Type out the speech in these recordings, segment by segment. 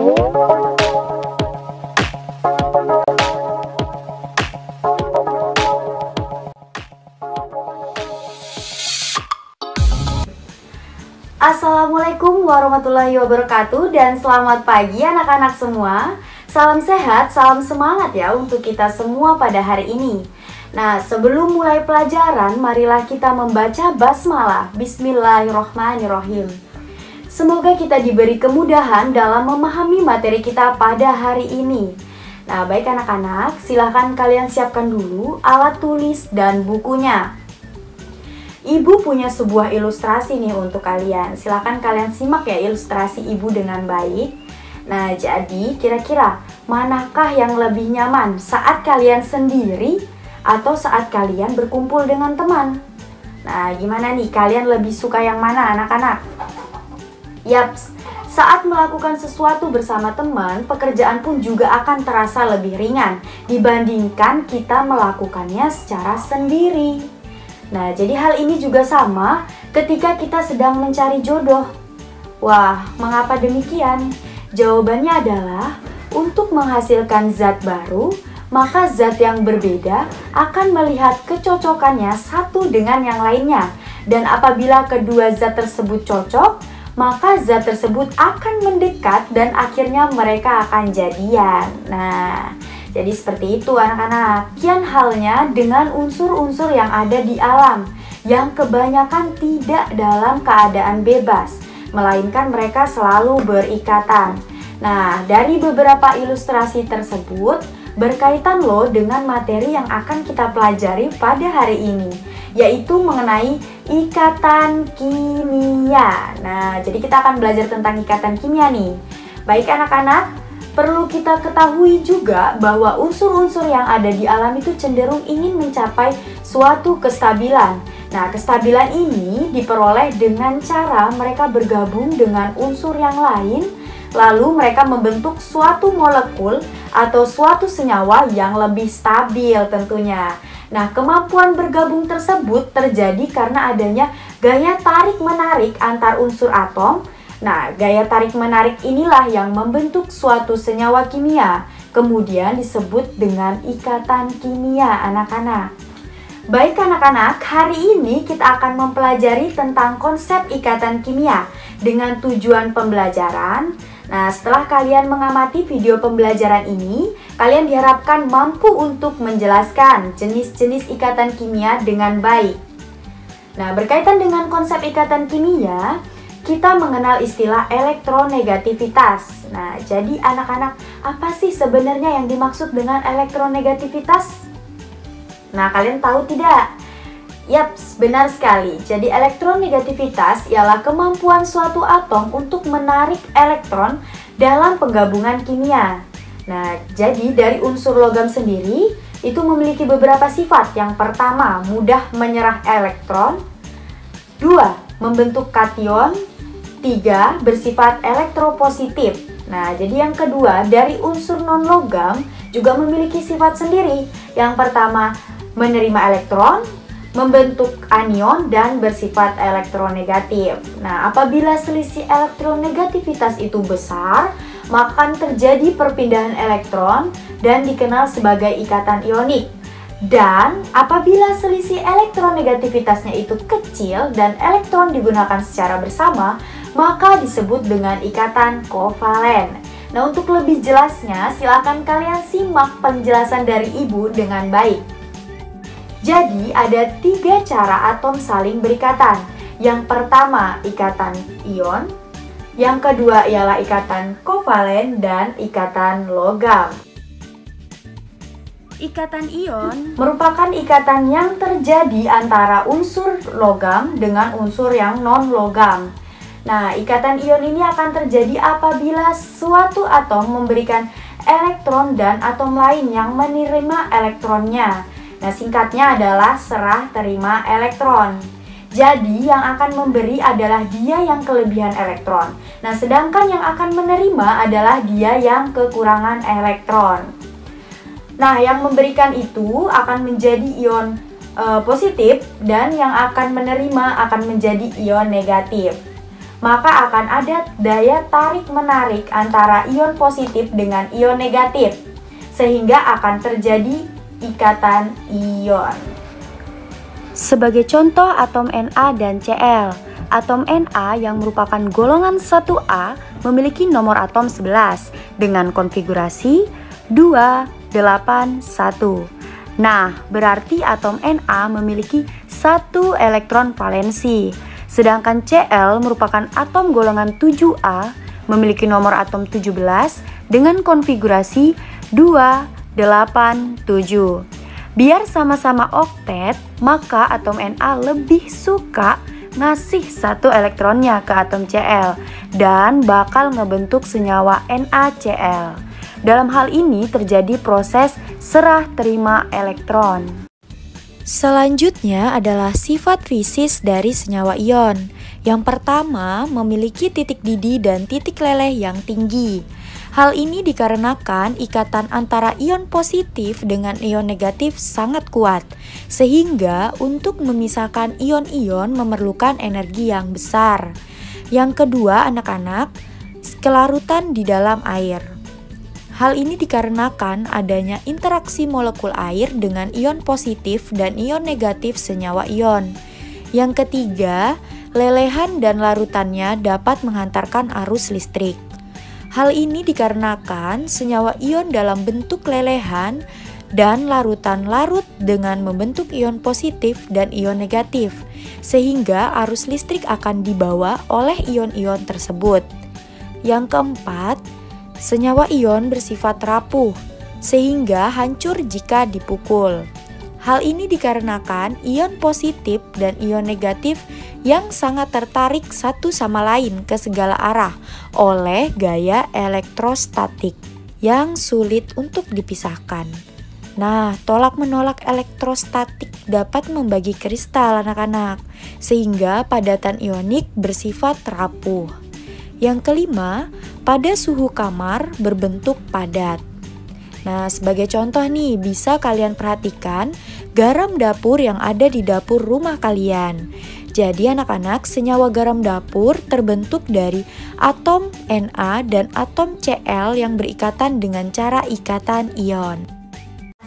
Assalamualaikum warahmatullahi wabarakatuh dan selamat pagi anak-anak semua. Salam sehat, salam semangat ya untuk kita semua pada hari ini. Nah, sebelum mulai pelajaran, marilah kita membaca basmalah. Bismillahirrohmanirrohim. Semoga kita diberi kemudahan dalam memahami materi kita pada hari ini. Nah, baik anak-anak, silahkan kalian siapkan dulu alat tulis dan bukunya. Ibu punya sebuah ilustrasi nih untuk kalian. Silahkan kalian simak ya ilustrasi ibu dengan baik. Nah, jadi kira-kira manakah yang lebih nyaman saat kalian sendiri atau saat kalian berkumpul dengan teman? Nah, gimana nih? Kalian lebih suka yang mana anak-anak? Yaps, saat melakukan sesuatu bersama teman, pekerjaan pun juga akan terasa lebih ringan dibandingkan kita melakukannya secara sendiri. Nah, jadi hal ini juga sama ketika kita sedang mencari jodoh. Wah, mengapa demikian? Jawabannya adalah untuk menghasilkan zat baru, maka zat yang berbeda akan melihat kecocokannya satu dengan yang lainnya. Dan apabila kedua zat tersebut cocok, maka zat tersebut akan mendekat dan akhirnya mereka akan jadian. Nah, jadi seperti itu anak-anak. Kian halnya dengan unsur-unsur yang ada di alam, yang kebanyakan tidak dalam keadaan bebas, melainkan mereka selalu berikatan. Nah, dari beberapa ilustrasi tersebut, berkaitan loh dengan materi yang akan kita pelajari pada hari ini, yaitu mengenai ikatan kimia. Nah, jadi kita akan belajar tentang ikatan kimia nih. Baik anak-anak, perlu kita ketahui juga bahwa unsur-unsur yang ada di alam itu cenderung ingin mencapai suatu kestabilan. Nah, kestabilan ini diperoleh dengan cara mereka bergabung dengan unsur yang lain, lalu mereka membentuk suatu molekul atau suatu senyawa yang lebih stabil tentunya. Nah, kemampuan bergabung tersebut terjadi karena adanya gaya tarik-menarik antar unsur atom. Nah, gaya tarik-menarik inilah yang membentuk suatu senyawa kimia, kemudian disebut dengan ikatan kimia anak-anak. Baik anak-anak, hari ini kita akan mempelajari tentang konsep ikatan kimia dengan tujuan pembelajaran. Nah, setelah kalian mengamati video pembelajaran ini, kalian diharapkan mampu untuk menjelaskan jenis-jenis ikatan kimia dengan baik. Nah, berkaitan dengan konsep ikatan kimia, kita mengenal istilah elektronegativitas. Nah, jadi anak-anak, apa sih sebenarnya yang dimaksud dengan elektronegativitas? Nah, kalian tahu tidak? Yaps, benar sekali. Jadi elektronegativitas ialah kemampuan suatu atom untuk menarik elektron dalam penggabungan kimia. Nah, jadi dari unsur logam sendiri itu memiliki beberapa sifat. Yang pertama, mudah menyerah elektron. 2, membentuk kation. 3, bersifat elektropositif. Nah, jadi yang kedua, dari unsur non-logam juga memiliki sifat sendiri. Yang pertama, menerima elektron, membentuk anion, dan bersifat elektronegatif. Nah, apabila selisih elektronegativitas itu besar, maka akan terjadi perpindahan elektron dan dikenal sebagai ikatan ionik. Dan apabila selisih elektronegativitasnya itu kecil dan elektron digunakan secara bersama, maka disebut dengan ikatan kovalen. Nah, untuk lebih jelasnya, silakan kalian simak penjelasan dari ibu dengan baik. Jadi, ada 3 cara atom saling berikatan. Yang pertama, ikatan ion. Yang kedua ialah ikatan kovalen dan ikatan logam. Ikatan ion merupakan ikatan yang terjadi antara unsur logam dengan unsur yang non-logam. Nah, ikatan ion ini akan terjadi apabila suatu atom memberikan elektron dan atom lain yang menerima elektronnya. Nah, singkatnya adalah serah terima elektron. Jadi, yang akan memberi adalah dia yang kelebihan elektron. Nah, sedangkan yang akan menerima adalah dia yang kekurangan elektron. Nah, yang memberikan itu akan menjadi ion positif dan yang akan menerima akan menjadi ion negatif. maka akan ada daya tarik-menarik antara ion positif dengan ion negatif, sehingga akan terjadi ikatan ion. Sebagai contoh atom Na dan Cl, atom Na yang merupakan golongan 1A memiliki nomor atom 11 dengan konfigurasi 2, 8, 1. Nah, berarti atom Na memiliki 1 elektron valensi, sedangkan Cl merupakan atom golongan 7A memiliki nomor atom 17 dengan konfigurasi 2, 8, 7. Biar sama-sama oktet, maka atom Na lebih suka ngasih 1 elektronnya ke atom Cl dan bakal ngebentuk senyawa NaCl. Dalam hal ini terjadi proses serah terima elektron. Selanjutnya adalah sifat fisis dari senyawa ion. Yang pertama, memiliki titik didih dan titik leleh yang tinggi. Hal ini dikarenakan ikatan antara ion positif dengan ion negatif sangat kuat, sehingga untuk memisahkan ion-ion memerlukan energi yang besar. Yang kedua, anak-anak, kelarutan di dalam air. Hal ini dikarenakan adanya interaksi molekul air dengan ion positif dan ion negatif senyawa ion. Yang ketiga, lelehan dan larutannya dapat menghantarkan arus listrik. Hal ini dikarenakan senyawa ion dalam bentuk lelehan dan larutan larut dengan membentuk ion positif dan ion negatif, sehingga arus listrik akan dibawa oleh ion-ion tersebut. Yang keempat, senyawa ion bersifat rapuh, sehingga hancur jika dipukul. Hal ini dikarenakan ion positif dan ion negatif yang sangat tertarik satu sama lain ke segala arah oleh gaya elektrostatik yang sulit untuk dipisahkan. Nah, tolak-menolak elektrostatik dapat membagi kristal anak-anak, sehingga padatan ionik bersifat rapuh. Yang kelima, pada suhu kamar berbentuk padat. Nah, sebagai contoh nih, bisa kalian perhatikan garam dapur yang ada di dapur rumah kalian. Jadi anak-anak, senyawa garam dapur terbentuk dari atom Na dan atom Cl yang berikatan dengan cara ikatan ion.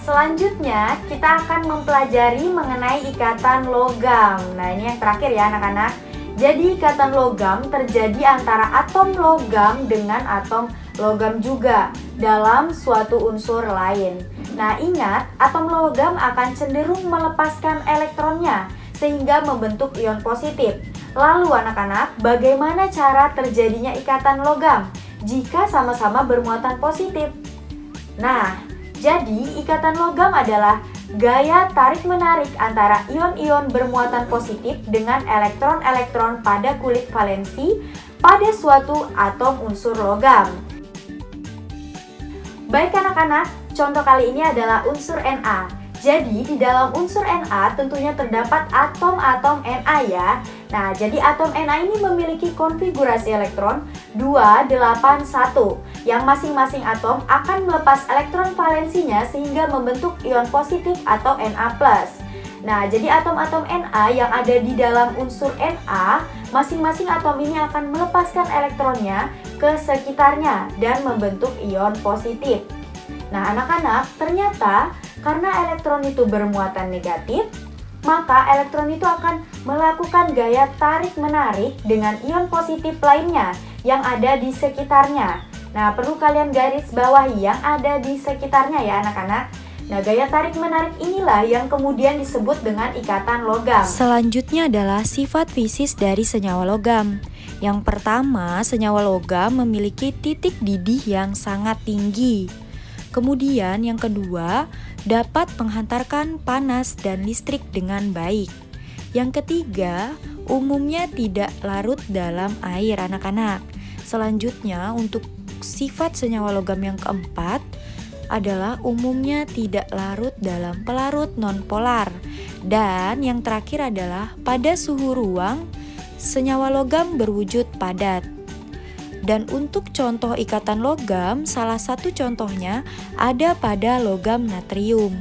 Selanjutnya, kita akan mempelajari mengenai ikatan logam. Nah, ini yang terakhir ya anak-anak. Jadi ikatan logam terjadi antara atom logam dengan atom logam juga dalam suatu unsur lain. Nah, ingat, atom logam akan cenderung melepaskan elektronnya sehingga membentuk ion positif. Lalu anak-anak, bagaimana cara terjadinya ikatan logam jika sama-sama bermuatan positif? Nah, jadi ikatan logam adalah gaya tarik-menarik antara ion-ion bermuatan positif dengan elektron-elektron pada kulit valensi pada suatu atom unsur logam. Baik anak-anak, contoh kali ini adalah unsur Na. Jadi di dalam unsur Na tentunya terdapat atom-atom Na ya. Nah, jadi atom Na ini memiliki konfigurasi elektron 281 yang masing-masing atom akan melepas elektron valensinya sehingga membentuk ion positif atau Na+. Nah, jadi atom-atom Na yang ada di dalam unsur Na, masing-masing atom ini akan melepaskan elektronnya ke sekitarnya dan membentuk ion positif. Nah, anak-anak, ternyata karena elektron itu bermuatan negatif, maka elektron itu akan melakukan gaya tarik-menarik dengan ion positif lainnya yang ada di sekitarnya. Nah, perlu kalian garis bawahi yang ada di sekitarnya ya anak-anak. Nah, gaya tarik-menarik inilah yang kemudian disebut dengan ikatan logam. Selanjutnya adalah sifat fisis dari senyawa logam. Yang pertama, senyawa logam memiliki titik didih yang sangat tinggi. Kemudian yang kedua, dapat menghantarkan panas dan listrik dengan baik. Yang ketiga, umumnya tidak larut dalam air anak-anak. Selanjutnya, untuk sifat senyawa logam yang keempat adalah umumnya tidak larut dalam pelarut nonpolar. Dan yang terakhir adalah pada suhu ruang, senyawa logam berwujud padat. Dan untuk contoh ikatan logam, salah satu contohnya ada pada logam natrium.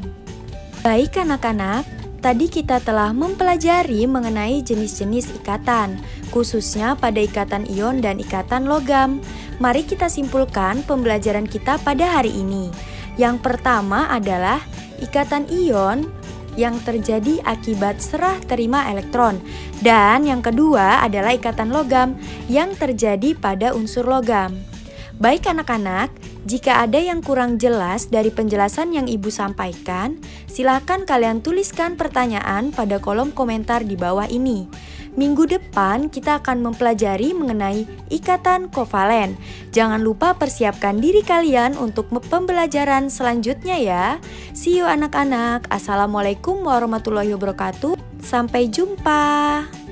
Baik anak-anak, tadi kita telah mempelajari mengenai jenis-jenis ikatan, khususnya pada ikatan ion dan ikatan logam. Mari kita simpulkan pembelajaran kita pada hari ini. Yang pertama adalah ikatan ion yang terjadi akibat serah terima elektron. Dan yang kedua adalah ikatan logam yang terjadi pada unsur logam. Baik anak-anak, jika ada yang kurang jelas dari penjelasan yang Ibu sampaikan, silakan kalian tuliskan pertanyaan pada kolom komentar di bawah ini. Minggu depan kita akan mempelajari mengenai ikatan kovalen. Jangan lupa persiapkan diri kalian untuk pembelajaran selanjutnya ya. See you anak-anak. Assalamualaikum warahmatullahi wabarakatuh. Sampai jumpa.